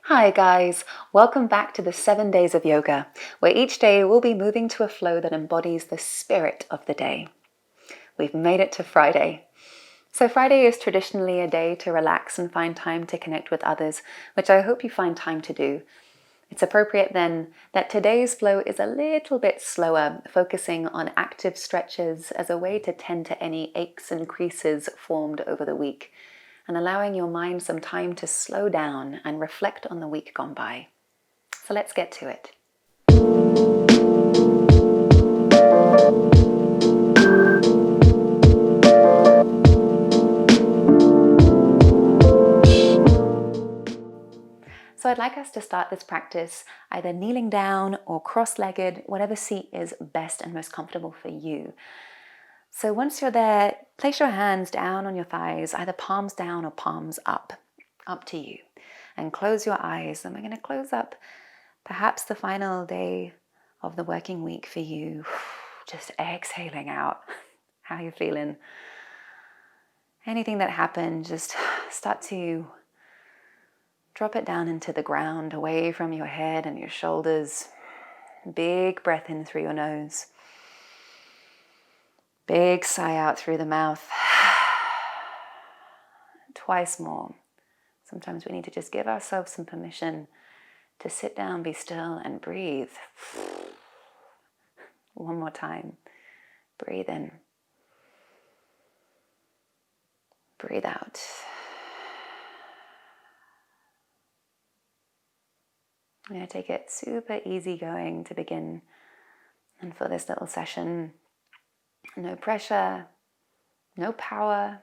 Hi guys, welcome back to the 7 days of yoga, where each day we'll be moving to a flow that embodies the spirit of the day. We've made it to Friday. So Friday is traditionally a day to relax and find time to connect with others, which I hope you find time to do. It's appropriate then that today's flow is a little bit slower, focusing on active stretches as a way to tend to any aches and creases formed over the week, and allowing your mind some time to slow down and reflect on the week gone by. So let's get to it. So I'd like us to start this practice either kneeling down or cross-legged, whatever seat is best and most comfortable for you. So once you're there, place your hands down on your thighs, either palms down or palms up to you. And close your eyes. And we're going to close up perhaps the final day of the working week for you. Just exhaling out. How you feeling? Anything that happened, just start to drop it down into the ground, away from your head and your shoulders. Big breath in through your nose. Big sigh out through the mouth. Twice more. Sometimes we need to just give ourselves some permission to sit down, be still, and breathe. One more time. Breathe in. Breathe out. I'm going to take it super easy going to begin. And for this little session, no pressure, no power.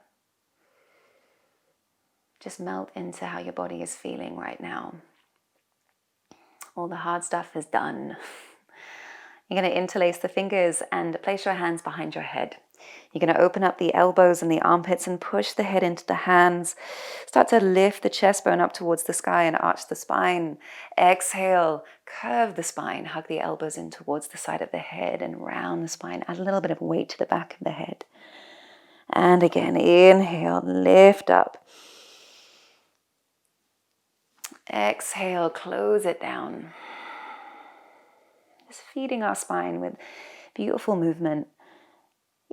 Just melt into how your body is feeling right now. All the hard stuff is done. You're going to interlace the fingers and place your hands behind your head. You're going to open up the elbows and the armpits and push the head into the hands. Start to lift the chest bone up towards the sky and arch the spine. Exhale, curve the spine, hug the elbows in towards the side of the head and round the spine. Add a little bit of weight to the back of the head. And again, inhale, lift up. Exhale, close it down. Just feeding our spine with beautiful movement.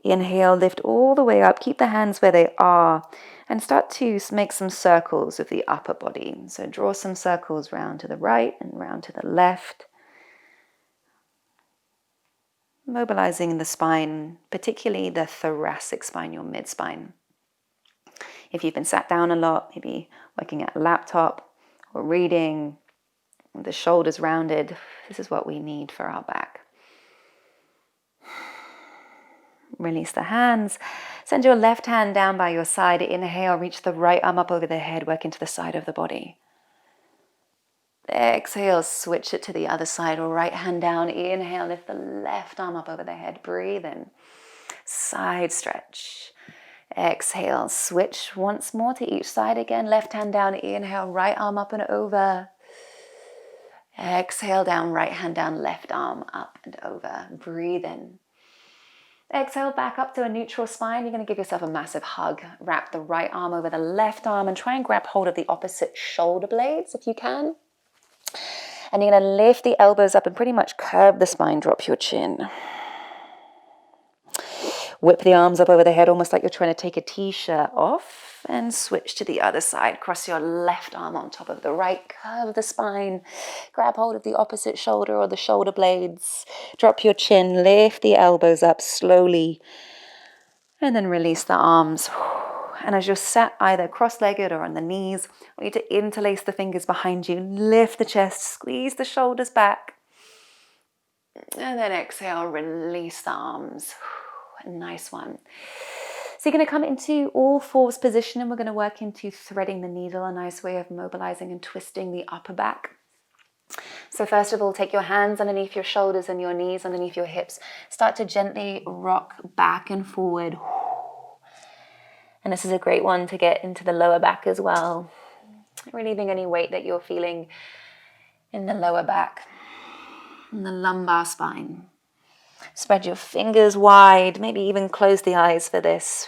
Inhale, lift all the way up. Keep the hands where they are and start to make some circles with the upper body. So draw some circles round to the right and round to the left. Mobilizing the spine, particularly the thoracic spine, your mid-spine. If you've been sat down a lot, maybe working at a laptop or reading, the shoulders rounded, this is what we need for our back. Release the hands. Send your left hand down by your side. Inhale, reach the right arm up over the head, work into the side of the body. Exhale, switch it to the other side, right hand down. Inhale, lift the left arm up over the head. Breathe in. Side stretch. Exhale, switch once more to each side again. Left hand down. Inhale, right arm up and over. Exhale down, right hand down, left arm up and over. Breathe in. Exhale back up to a neutral spine. You're going to give yourself a massive hug. Wrap the right arm over the left arm and try and grab hold of the opposite shoulder blades if you can. And you're going to lift the elbows up and pretty much curve the spine, drop your chin. Whip the arms up over the head almost like you're trying to take a t-shirt off and switch to the other side. Cross your left arm on top of the right, curve the spine, grab hold of the opposite shoulder or the shoulder blades, drop your chin, lift the elbows up slowly, and then release the arms. And as you're sat either cross-legged or on the knees, I want you to interlace the fingers behind you, lift the chest, squeeze the shoulders back, and then exhale, release the arms. A nice one. So you're going to come into all fours position and we're going to work into threading the needle, a nice way of mobilizing and twisting the upper back. So first of all, take your hands underneath your shoulders and your knees underneath your hips. Start to gently rock back and forward. And this is a great one to get into the lower back as well. Relieving any weight that you're feeling in the lower back, in the lumbar spine. Spread your fingers wide, maybe even close the eyes for this.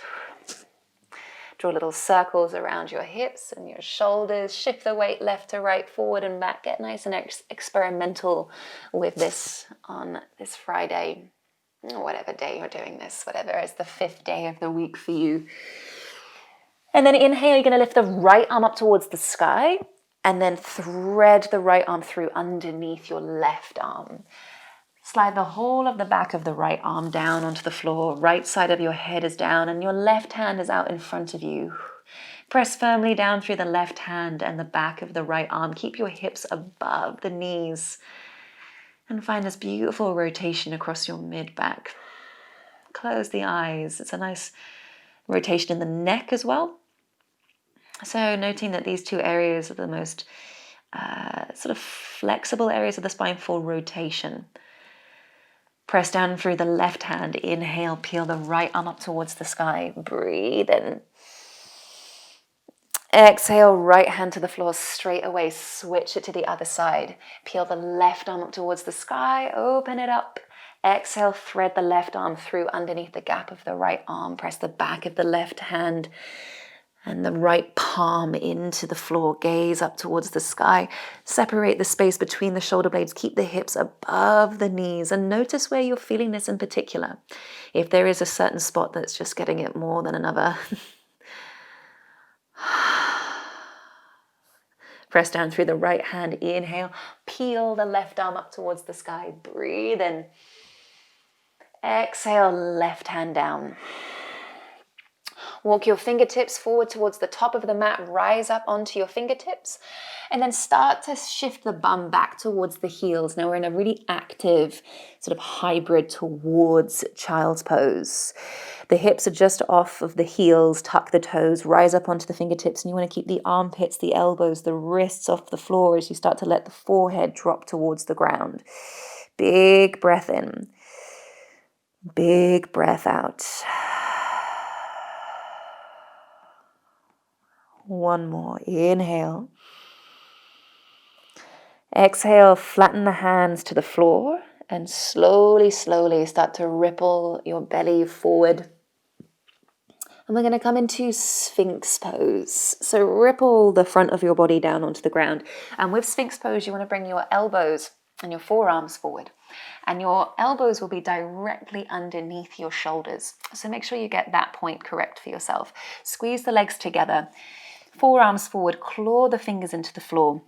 Draw little circles around your hips and your shoulders. Shift the weight left to right, forward and back. Get nice and experimental with this on this Friday, or whatever day you're doing this, whatever is the 5th day of the week for you. And then inhale, you're going to lift the right arm up towards the sky and then thread the right arm through underneath your left arm. Slide the whole of the back of the right arm down onto the floor. Right side of your head is down and your left hand is out in front of you. Press firmly down through the left hand and the back of the right arm. Keep your hips above the knees and find this beautiful rotation across your mid-back. Close the eyes. It's a nice rotation in the neck as well. So noting that these two areas are the most sort of flexible areas of the spine for rotation. Press down through the left hand. Inhale, peel the right arm up towards the sky. Breathe in. Exhale, right hand to the floor straight away. Switch it to the other side. Peel the left arm up towards the sky. Open it up. Exhale, thread the left arm through underneath the gap of the right arm. Press the back of the left hand and the right palm into the floor. Gaze up towards the sky. Separate the space between the shoulder blades. Keep the hips above the knees and notice where you're feeling this in particular. If there is a certain spot that's just getting it more than another. Press down through the right hand. Inhale. Peel the left arm up towards the sky. Breathe in. Exhale, left hand down. Walk your fingertips forward towards the top of the mat, rise up onto your fingertips, and then start to shift the bum back towards the heels. Now we're in a really active sort of hybrid towards child's pose. The hips are just off of the heels, tuck the toes, rise up onto the fingertips, and you want to keep the armpits, the elbows, the wrists off the floor as you start to let the forehead drop towards the ground. Big breath in, big breath out. One more. Inhale. Exhale, flatten the hands to the floor and slowly, slowly start to ripple your belly forward. And we're going to come into Sphinx pose. So ripple the front of your body down onto the ground. And with Sphinx pose, you want to bring your elbows and your forearms forward. And your elbows will be directly underneath your shoulders. So make sure you get that point correct for yourself. Squeeze the legs together. Forearms forward, claw the fingers into the floor.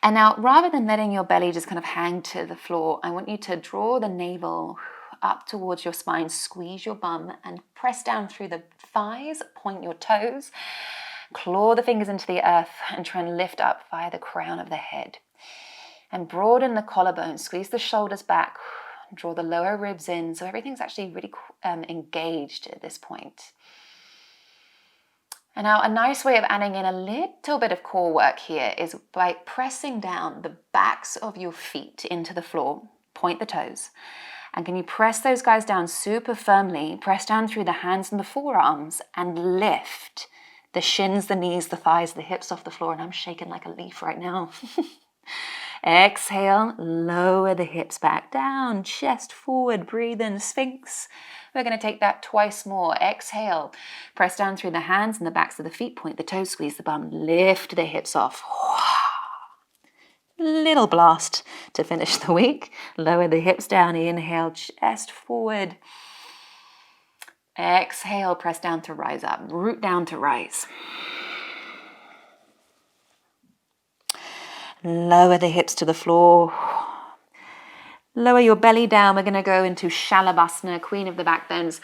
And now, rather than letting your belly just kind of hang to the floor, I want you to draw the navel up towards your spine, squeeze your bum, and press down through the thighs, point your toes, claw the fingers into the earth, and try and lift up via the crown of the head. And broaden the collarbone, squeeze the shoulders back, draw the lower ribs in, so everything's actually really engaged at this point. And now a nice way of adding in a little bit of core work here is by pressing down the backs of your feet into the floor, point the toes. And can you press those guys down super firmly, press down through the hands and the forearms and lift the shins, the knees, the thighs, the hips off the floor. And I'm shaking like a leaf right now. Exhale, lower the hips back down, chest forward, breathe in, Sphinx. We're going to take that twice more. Exhale, press down through the hands and the backs of the feet, point the toes, squeeze the bum, lift the hips off. Little blast to finish the week. Lower the hips down, inhale, chest forward. Exhale, press down to rise up, root down to rise. Lower the hips to the floor. Lower your belly down. We're going to go into Shalabhasana, Queen of the Backbones.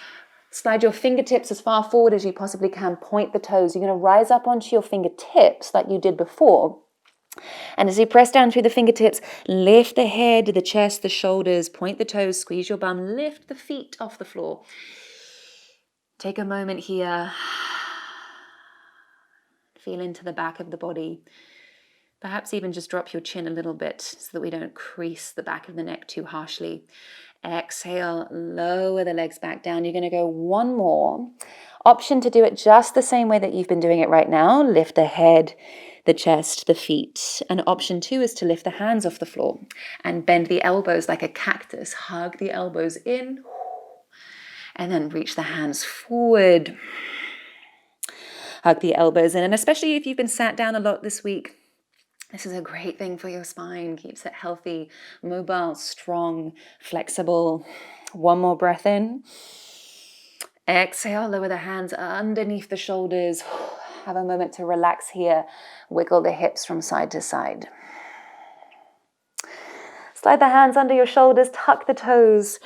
Slide your fingertips as far forward as you possibly can. Point the toes. You're going to rise up onto your fingertips like you did before. And as you press down through the fingertips, lift the head, the chest, the shoulders. Point the toes. Squeeze your bum. Lift the feet off the floor. Take a moment here. Feel into the back of the body. Perhaps even just drop your chin a little bit so that we don't crease the back of the neck too harshly. Exhale, lower the legs back down. You're going to go one more. Option to do it just the same way that you've been doing it right now. Lift the head, the chest, the feet. And option 2 is to lift the hands off the floor and bend the elbows like a cactus. Hug the elbows in and then reach the hands forward. Hug the elbows in, and especially if you've been sat down a lot this week, this is a great thing for your spine. Keeps it healthy, mobile, strong, flexible. One more breath in. Exhale, lower the hands underneath the shoulders. Have a moment to relax here. Wiggle the hips from side to side. Slide the hands under your shoulders, tuck the toes.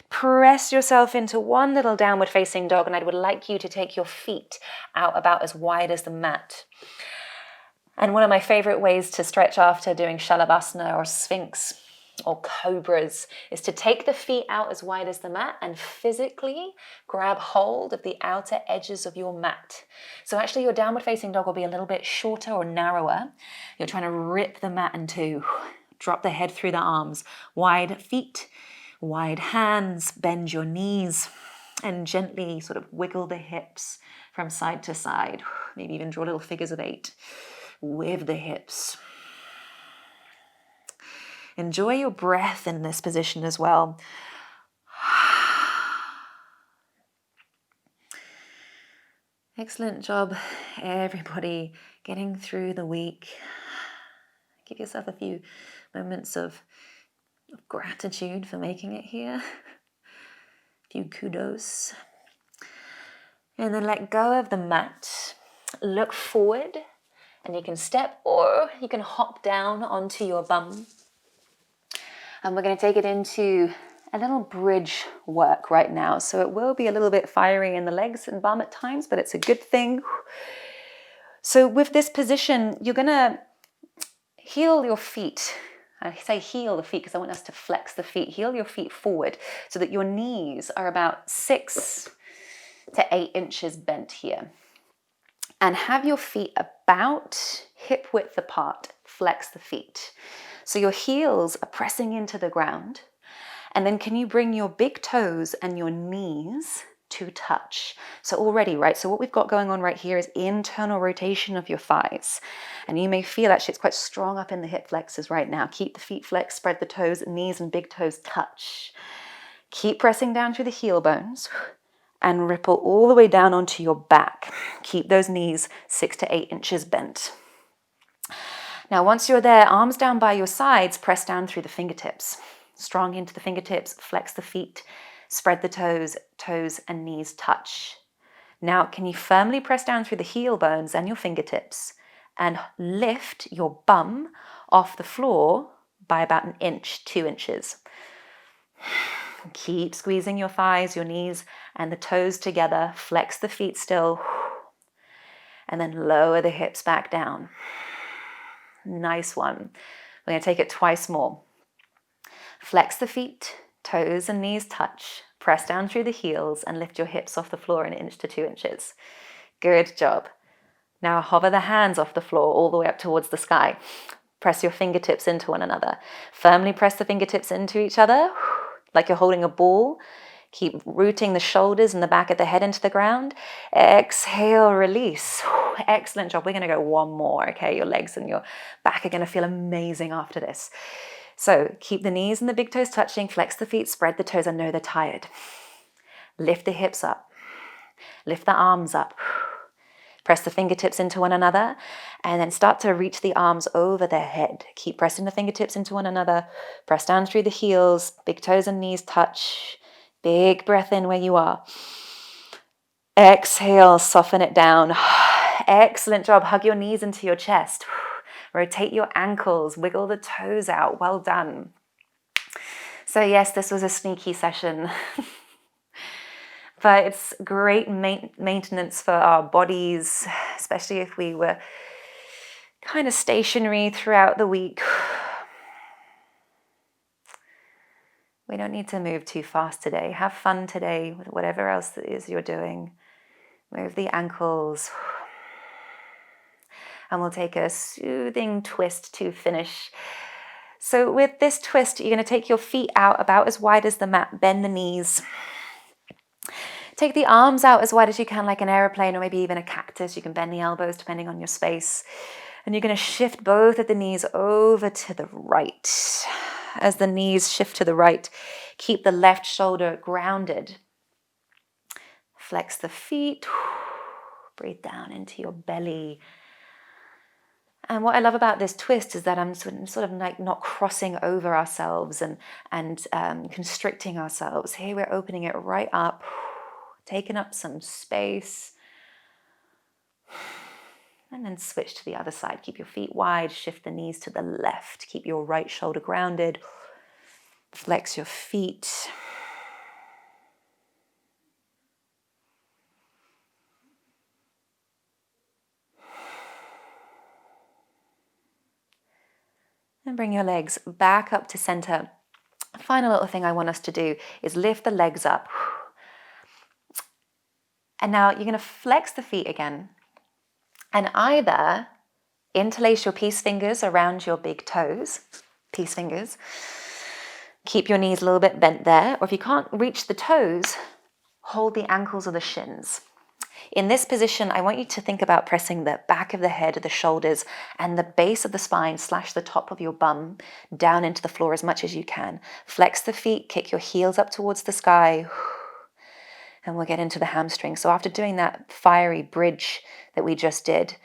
Press yourself into one little downward facing dog, and I would like you to take your feet out about as wide as the mat. And one of my favorite ways to stretch after doing Shalabhasana or Sphinx or Cobras is to take the feet out as wide as the mat and physically grab hold of the outer edges of your mat. So actually your downward facing dog will be a little bit shorter or narrower. You're trying to rip the mat in two. Drop the head through the arms. Wide feet, wide hands, bend your knees, and gently sort of wiggle the hips from side to side. Maybe even draw little figures of 8 with the hips. Enjoy your breath in this position as well. Excellent job, everybody, getting through the week. Give yourself a few moments of gratitude for making it here. A few kudos. And then let go of the mat. Look forward, and you can step or you can hop down onto your bum. And we're going to take it into a little bridge work right now. So it will be a little bit fiery in the legs and bum at times, but it's a good thing. So with this position, you're going to heel your feet. I say heel the feet because I want us to flex the feet. Heel your feet forward so that your knees are about 6 to 8 inches bent here. And have your feet about hip width apart. Flex the feet. So your heels are pressing into the ground. And then can you bring your big toes and your knees to touch? So already, right? So what we've got going on right here is internal rotation of your thighs. And you may feel actually it's quite strong up in the hip flexors right now. Keep the feet flexed, spread the toes, knees and big toes touch. Keep pressing down through the heel bones and ripple all the way down onto your back. Keep those knees 6 to 8 inches bent. Now, once you're there, arms down by your sides, press down through the fingertips. Strong into the fingertips, flex the feet, spread the toes and knees touch. Now, can you firmly press down through the heel bones and your fingertips and lift your bum off the floor by about 1 inch, 2 inches. Keep squeezing your thighs, your knees and the toes together. Flex the feet still. And then lower the hips back down. Nice one. We're going to take it twice more. Flex the feet, toes and knees touch. Press down through the heels and lift your hips off the floor 1 inch to 2 inches. Good job. Now hover the hands off the floor all the way up towards the sky. Press your fingertips into one another. Firmly press the fingertips into each other like you're holding a ball. Keep rooting the shoulders and the back of the head into the ground. Exhale, release. Excellent job. We're going to go one more, okay? Your legs and your back are going to feel amazing after this. So keep the knees and the big toes touching. Flex the feet, spread the toes. I know they're tired. Lift the hips up. Lift the arms up. Press the fingertips into one another and then start to reach the arms over the head. Keep pressing the fingertips into one another. Press down through the heels. Big toes and knees touch. Big breath in where you are. Exhale, soften it down. Excellent job. Hug your knees into your chest. Rotate your ankles. Wiggle the toes out. Well done. So yes, this was a sneaky session. But it's great maintenance for our bodies, especially if we were kind of stationary throughout the week. We don't need to move too fast today. Have fun today with whatever else it is you're doing. Move the ankles. And we'll take a soothing twist to finish. So with this twist, you're going to take your feet out about as wide as the mat. Bend the knees. Take the arms out as wide as you can, like an aeroplane or maybe even a cactus. You can bend the elbows depending on your space. And you're going to shift both of the knees over to the right. As the knees shift to the right, keep the left shoulder grounded. Flex the feet. Breathe down into your belly. And what I love about this twist is that I'm sort of like not crossing over ourselves and constricting ourselves. Here we're opening it right up, taking up some space. And then switch to the other side. Keep your feet wide, shift the knees to the left. Keep your right shoulder grounded. Flex your feet. And bring your legs back up to center. Final little thing I want us to do is lift the legs up. And now you're going to flex the feet again. And either interlace your peace fingers around your big toes, peace fingers. Keep your knees a little bit bent there. Or if you can't reach the toes, hold the ankles or the shins. In this position, I want you to think about pressing the back of the head, the shoulders, and the base of the spine / the top of your bum down into the floor as much as you can. Flex the feet, kick your heels up towards the sky, and we'll get into the hamstrings. So after doing that fiery bridge that we just did,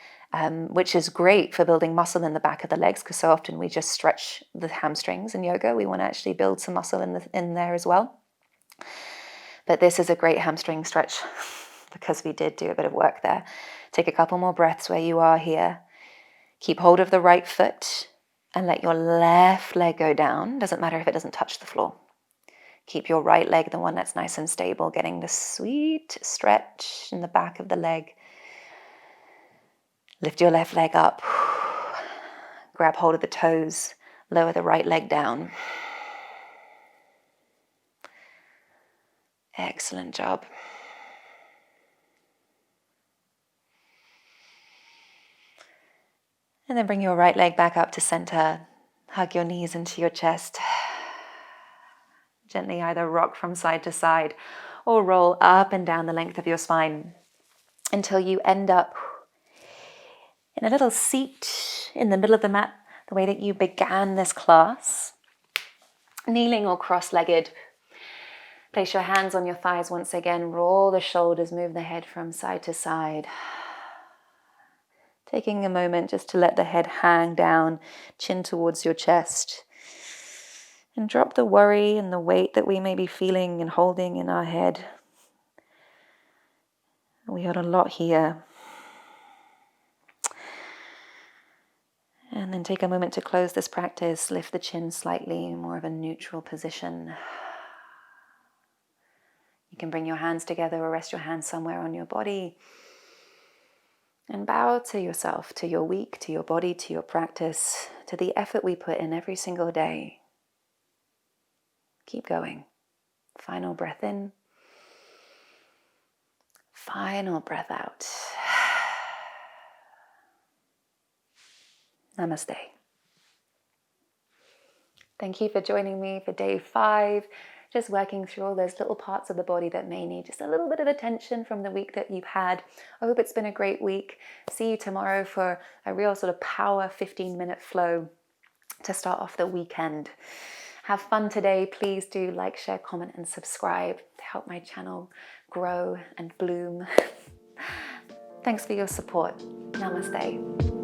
which is great for building muscle in the back of the legs, because so often we just stretch the hamstrings in yoga. We want to actually build some muscle in there as well. But this is a great hamstring stretch because we did do a bit of work there. Take a couple more breaths where you are here. Keep hold of the right foot and let your left leg go down. Doesn't matter if it doesn't touch the floor. Keep your right leg the one that's nice and stable, getting the sweet stretch in the back of the leg. Lift your left leg up. Grab hold of the toes. Lower the right leg down. Excellent job. And then bring your right leg back up to center. Hug your knees into your chest. Gently either rock from side to side or roll up and down the length of your spine until you end up in a little seat in the middle of the mat, the way that you began this class. Kneeling or cross-legged. Place your hands on your thighs once again. Roll the shoulders, move the head from side to side. Taking a moment just to let the head hang down, chin towards your chest. And drop the worry and the weight that we may be feeling and holding in our head. We had a lot here. And then take a moment to close this practice. Lift the chin slightly, more of a neutral position. You can bring your hands together or rest your hands somewhere on your body. And bow to yourself, to your week, to your body, to your practice, to the effort we put in every single day. Keep going. Final breath in. Final breath out. Namaste. Thank you for joining me for day 5. Just working through all those little parts of the body that may need just a little bit of attention from the week that you've had. I hope it's been a great week. See you tomorrow for a real sort of power 15-minute flow to start off the weekend. Have fun today. Please do like, share, comment, and subscribe to help my channel grow and bloom. Thanks for your support. Namaste.